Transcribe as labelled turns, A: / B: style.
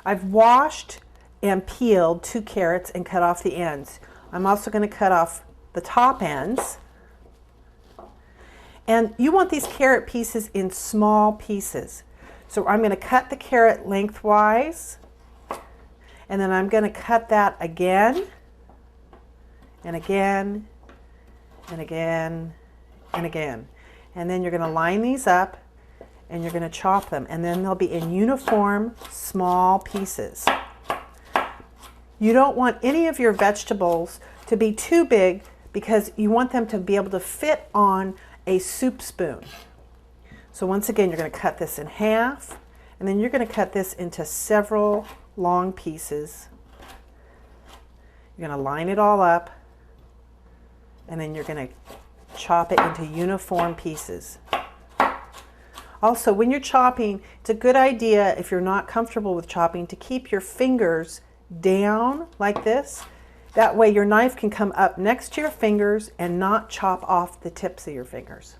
A: I've washed and peeled 2 carrots and cut off the ends. I'm also going to cut off the top ends. And you want these carrot pieces in small pieces. So I'm going to cut the carrot lengthwise, and then I'm going to cut that again, and again, and again, and again. And then you're going to line these up, and you're going to chop them, and then they'll be in uniform small pieces. You don't want any of your vegetables to be too big because you want them to be able to fit on a soup spoon. So once again, you're going to cut this in half, and then you're going to cut this into several long pieces. You're going to line it all up, and then you're going to chop it into uniform pieces. Also, when you're chopping, it's a good idea, if you're not comfortable with chopping, to keep your fingers down like this. That way your knife can come up next to your fingers and not chop off the tips of your fingers.